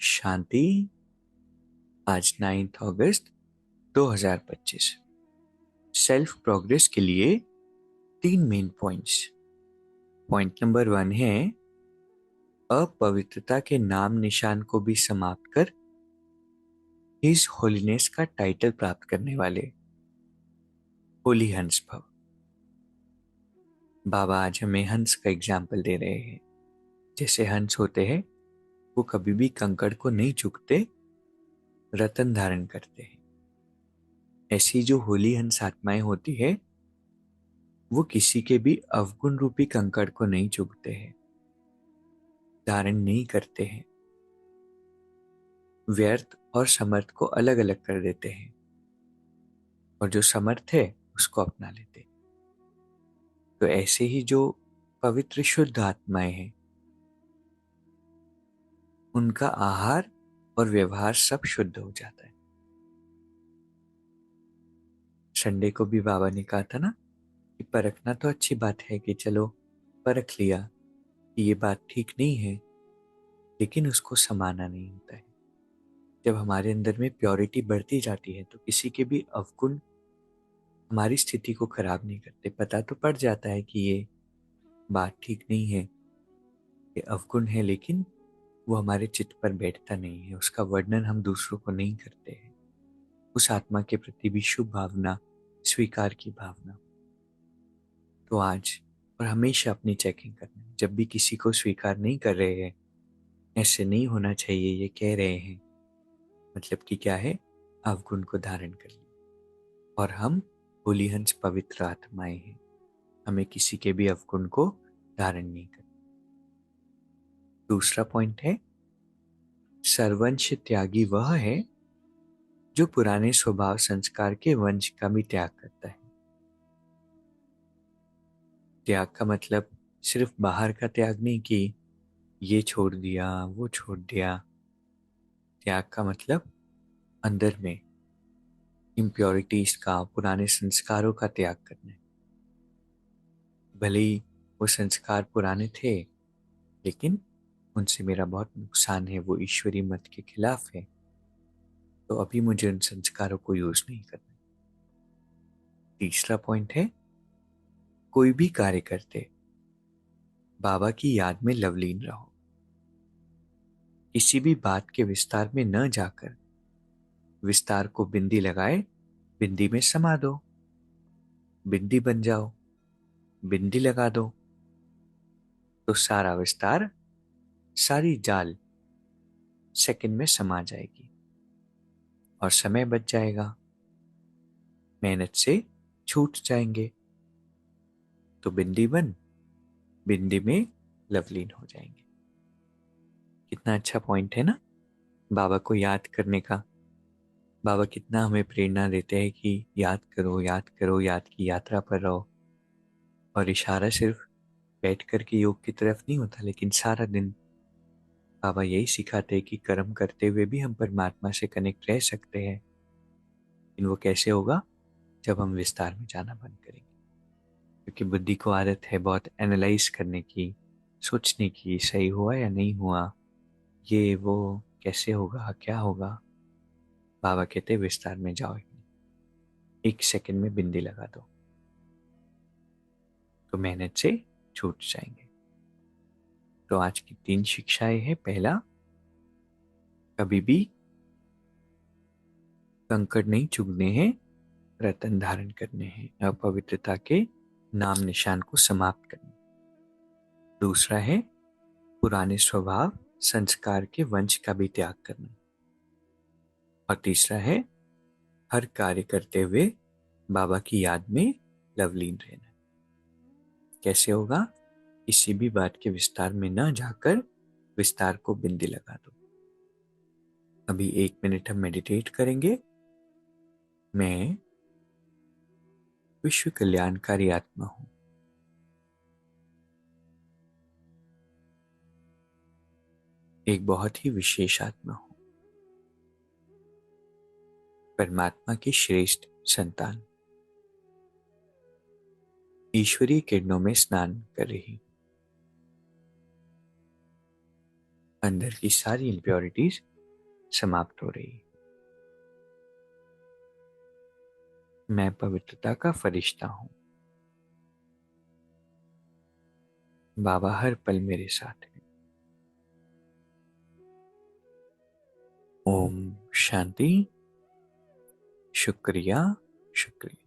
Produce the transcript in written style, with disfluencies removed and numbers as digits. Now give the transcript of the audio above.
शांति। आज 9 अगस्त 2025। Self progress के लिए 3 मेन पॉइंट्स। पॉइंट नंबर 1 है अपवित्रता के नाम निशान को भी समाप्त कर हिज होलीनेस का टाइटल प्राप्त करने वाले होली हंस भव। बाबा आज हमें हंस का एग्जाम्पल दे रहे हैं। जैसे हंस होते हैं वो कभी भी कंकड़ को नहीं चुकते, रतन धारण करते हैं। ऐसी जो होली हंस आत्माएं होती है वो किसी के भी अवगुण रूपी कंकड़ को नहीं चुगते हैं, धारण नहीं करते हैं, व्यर्थ और समर्थ को अलग अलग कर देते हैं और जो समर्थ है उसको अपना लेते हैं। तो ऐसे ही जो पवित्र शुद्ध आत्माएं हैं उनका आहार और व्यवहार सब शुद्ध हो जाता है। संडे को भी बाबा ने कहा था ना कि परखना तो अच्छी बात है कि चलो परख लिया कि ये बात ठीक नहीं है, लेकिन उसको समाना नहीं होता है। जब हमारे अंदर में प्योरिटी बढ़ती जाती है तो किसी के भी अवगुण हमारी स्थिति को खराब नहीं करते। पता तो पड़ जाता है कि ये बात ठीक नहीं है, ये अवगुण है, लेकिन वो हमारे चित्त पर बैठता नहीं है, उसका वर्णन हम दूसरों को नहीं करते हैं। उस आत्मा के प्रति भी शुभ भावना, स्वीकार की भावना। तो आज और हमेशा अपनी चेकिंग करना है। जब भी किसी को स्वीकार नहीं कर रहे हैं, ऐसे नहीं होना चाहिए ये कह रहे हैं, मतलब कि क्या है, अवगुण को धारण कर लिया। और हम होली हंस पवित्र आत्माएं हैं, हमें किसी के भी अवगुण को धारण नहीं करना। दूसरा पॉइंट है सर्वंश त्यागी वह है जो पुराने स्वभाव संस्कार के वंश का भी त्याग करता है। त्याग का मतलब सिर्फ बाहर का त्याग नहीं कि ये छोड़ दिया वो छोड़ दिया। त्याग का मतलब अंदर में इम्प्योरिटीज का, पुराने संस्कारों का त्याग करना है। भले ही वो संस्कार पुराने थे, लेकिन उनसे मेरा बहुत नुकसान है, वो ईश्वरी मत के खिलाफ है, तो अभी मुझे उन संस्कारों को यूज नहीं करना। तीसरा पॉइंट है कोई भी कार्य करते बाबा की याद में लवलीन रहो। किसी भी बात के विस्तार में न जाकर विस्तार को बिंदी लगाए बिंदी में समा दो। बिंदी बन जाओ, बिंदी लगा दो, तो सारा विस्तार, सारी जाल सेकंड में समा जाएगी और समय बच जाएगा, मेहनत से छूट जाएंगे। तो बिंदी बन बिंदी में लवलीन हो जाएंगे। कितना अच्छा पॉइंट है ना बाबा को याद करने का। बाबा कितना हमें प्रेरणा देते हैं कि याद करो, याद करो, याद की यात्रा पर रहो। और इशारा सिर्फ बैठ कर के योग की तरफ नहीं होता, लेकिन सारा दिन बाबा यही सिखाते हैं कि कर्म करते हुए भी हम परमात्मा से कनेक्ट रह सकते हैं। लेकिन वो कैसे होगा? जब हम विस्तार में जाना बंद करेंगे। क्योंकि बुद्धि को आदत है बहुत एनालाइज करने की, सोचने की, सही हुआ या नहीं हुआ, ये वो कैसे होगा, क्या होगा। बाबा कहते विस्तार में जाओ, 1 सेकंड में बिंदी लगा दो, तो मेहनत से छूट जाएंगे। तो आज की 3 शिक्षाएं हैं। पहला, कभी भी कंकड़ नहीं चुगने हैं, रतन धारण करने हैं, अपवित्रता के नाम निशान को समाप्त करना। दूसरा है पुराने स्वभाव संस्कार के वंश का भी त्याग करना। और तीसरा है हर कार्य करते हुए बाबा की याद में लवलीन रहना। कैसे होगा? किसी भी बात के विस्तार में न जाकर विस्तार को बिंदी लगा दो। अभी 1 मिनट हम मेडिटेट करेंगे। मैं विश्व कल्याणकारी आत्मा हूं। एक बहुत ही विशेष आत्मा हूं, परमात्मा की श्रेष्ठ संतान, ईश्वरीय किरणों में स्नान कर रही। अंदर की सारी इम्प्योरिटीज समाप्त हो रही है। मैं पवित्रता का फरिश्ता हूं। बाबा हर पल मेरे साथ है। ओम शांति। शुक्रिया, शुक्रिया।